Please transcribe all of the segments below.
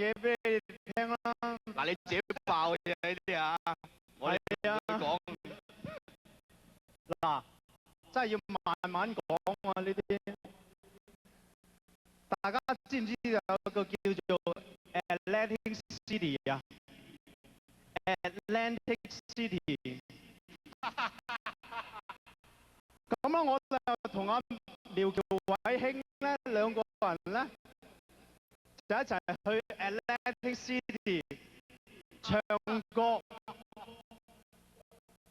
嘢俾你聽啦。嗱，你自己爆嘅啫呢啲啊，我哋唔會講。嗱，真係要慢慢講啊！呢啲大家知唔知有個叫做 Atlantic City 啊 ？Atlantic City。咁啦，我就同阿苗僑偉兄咧兩個人咧就一齊去 Atlantic City 唱歌。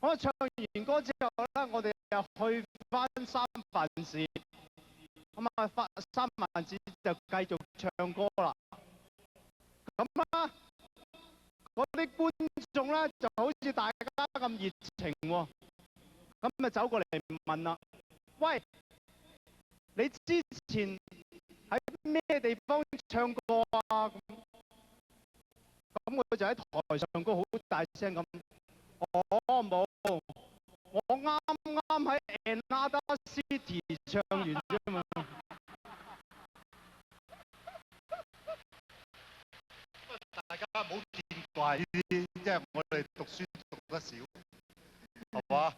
我唱完歌之後咧，我哋又去翻三藩市，咁啊翻三藩市就繼續唱歌啦。咁啊，嗰啲觀眾咧就好似大家咁熱情喎，咁咪走過嚟問啦：喂，你之前喺咩地方唱歌啊？咁我就喺台上高好大聲咁。我冇，我啱啱喺 Another City 唱完啫嘛。大家唔好見怪呢啲，因為我哋讀書讀得少，係嘛？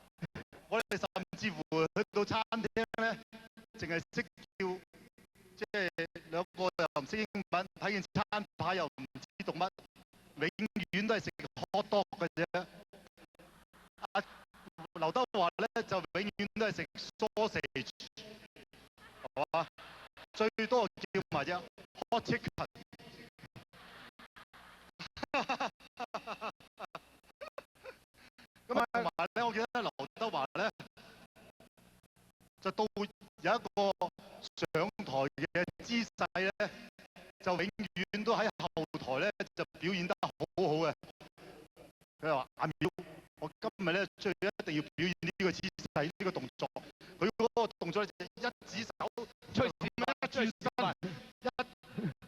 我哋甚至乎去到餐廳咧，淨係識叫，即係兩個又唔識英文，睇見餐牌又唔知讀乜，永遠都係食 hot dog 嘅啫。阿劉德華咧就永遠都係食 sausage， 係嘛？最多叫埋隻 hot chicken。咁啊，同埋咧，我記得劉德華咧就到有一個上台嘅姿勢咧，就永遠都喺後台咧就表現得好好嘅。佢話：阿苗，我今日咧出去一定要表演呢個姿勢，呢個動作。佢嗰個動作就一指手出點樣一轉身，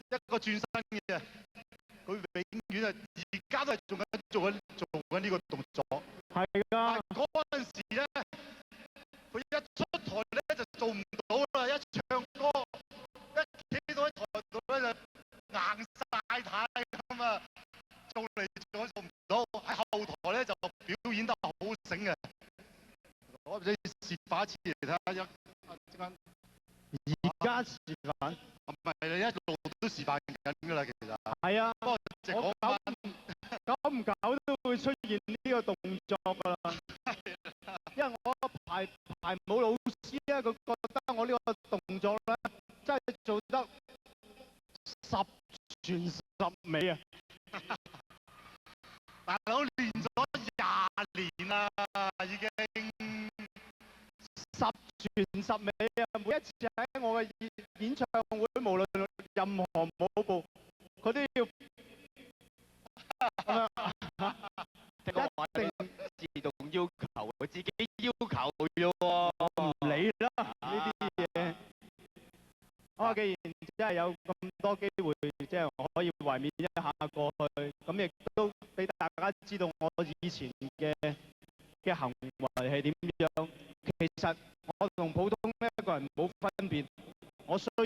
一個轉身嘅。佢永遠啊，而家都係做緊呢個動作。係㗎。嗰陣時咧，佢一出台咧就做唔到啦，一唱歌一企到喺台度咧就硬晒太咁啊，做嚟做去做唔到，喺後台咧就表演得好醒嘅。我你示範一次嚟睇下一間。而家示範？唔係你一路都示範緊㗎啦，其實。係啊。不過就講翻。久唔久都會出現呢個動作㗎啦。因為我排舞老師咧，佢覺得我呢個動作咧，真係做得十全十美啊！大佬練咗20年啦，已經十全十美啊！每一次喺我嘅演唱會，無論任何舞步，佢都要。一定自動要求，佢自己要求啫喎，我唔理啦呢啲嘢。啊，既然真係有咁多機會，即係我可以懷緬一下過去，咁亦都俾大家知道我以前嘅行為係點樣。其實我同普通一個人冇分別，我需要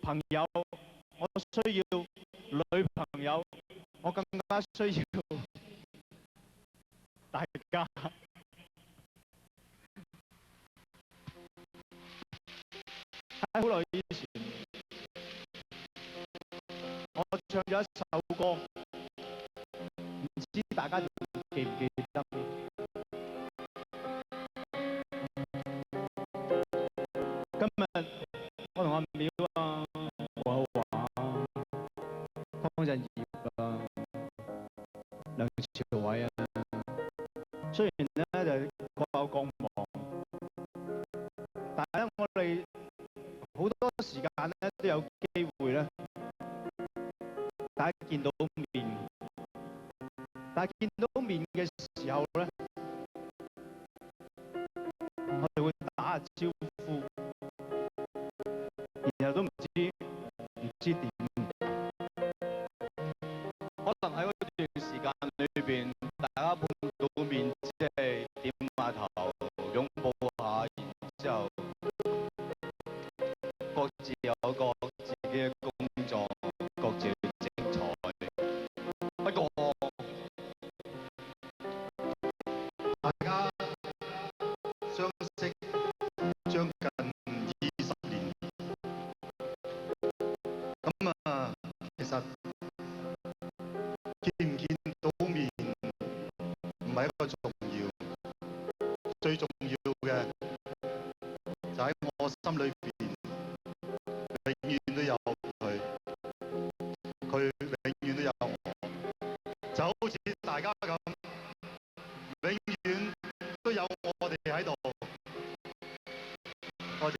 朋友，我需要女朋友，我更加需要大家。喺好耐以前，我唱咗一首歌，唔知大家記唔記得？今日我同阿苗啊、黃浩華啊、湯鎮業啊、梁朝偉啊，雖然咧就各有各忙，但係咧我哋好多時間咧都有機會咧，大家見到面，但係見到面嘅時候咧，我哋會打下招呼，然後都唔知點。可能喺嗰段時間裏邊，大家碰到面，即係點下頭、擁抱下，然之後各自有各自己嘅工作，各自去見唔見到面唔係一個重要，最重要嘅就喺我心裏邊，永遠都有佢，佢永遠都有我，就好似大家咁，永遠都有我哋喺度。多謝。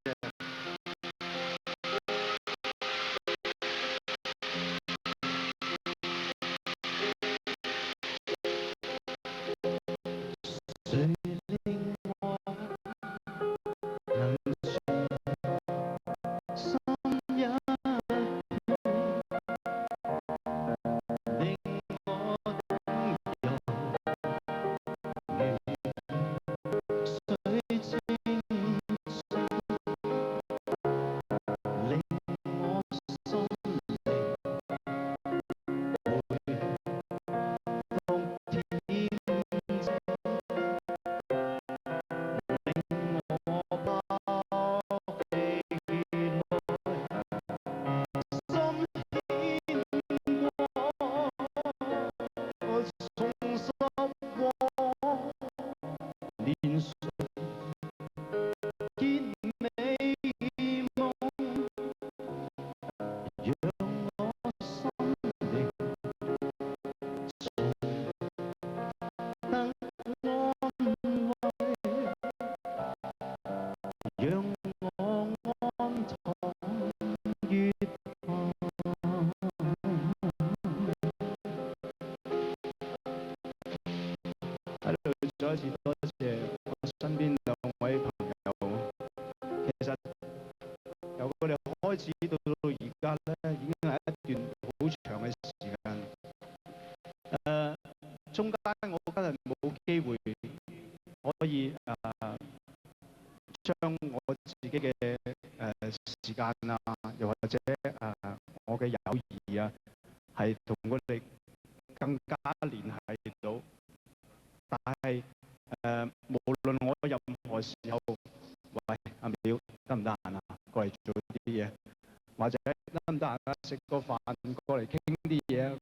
再一次多謝我身邊兩位朋友。其實由佢哋開始到而家咧，已經係一段好長嘅時間。中間我真係冇機會可以將我自己嘅時間啊，又或者我嘅友誼啊，係同佢哋更加聯繫到。但係無論我任何時候，喂阿淼得唔得閒啊？過嚟做啲嘢，或者得唔得閒啊？食個飯過嚟傾啲嘢啊！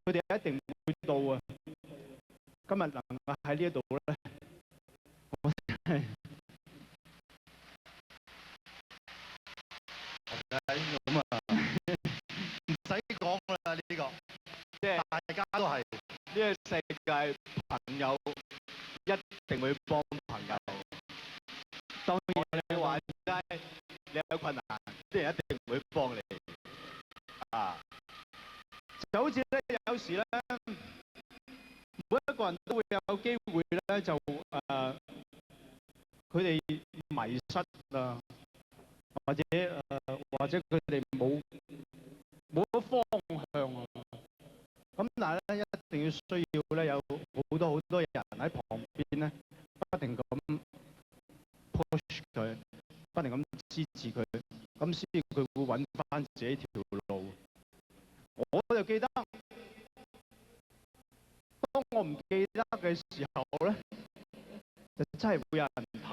佢哋一定會到啊！今日能夠喺呢一度咧，我真係咁啊！唔使講啦，呢個即係大家都係呢個世界朋友一定會幫朋友。當然你話齋你有困難，啲人一定會幫你啊！就好似咧，有時咧，每一個人都會有機會咧，就佢哋迷失啊，或者佢哋冇咗方向啊。咁但係咧，一定要需要咧，有好多人喺旁邊咧，不停咁 push 佢，不停咁支持佢，咁先至佢會揾翻自己條路。我就記得，當我唔記得嘅時候咧，就真係會有人提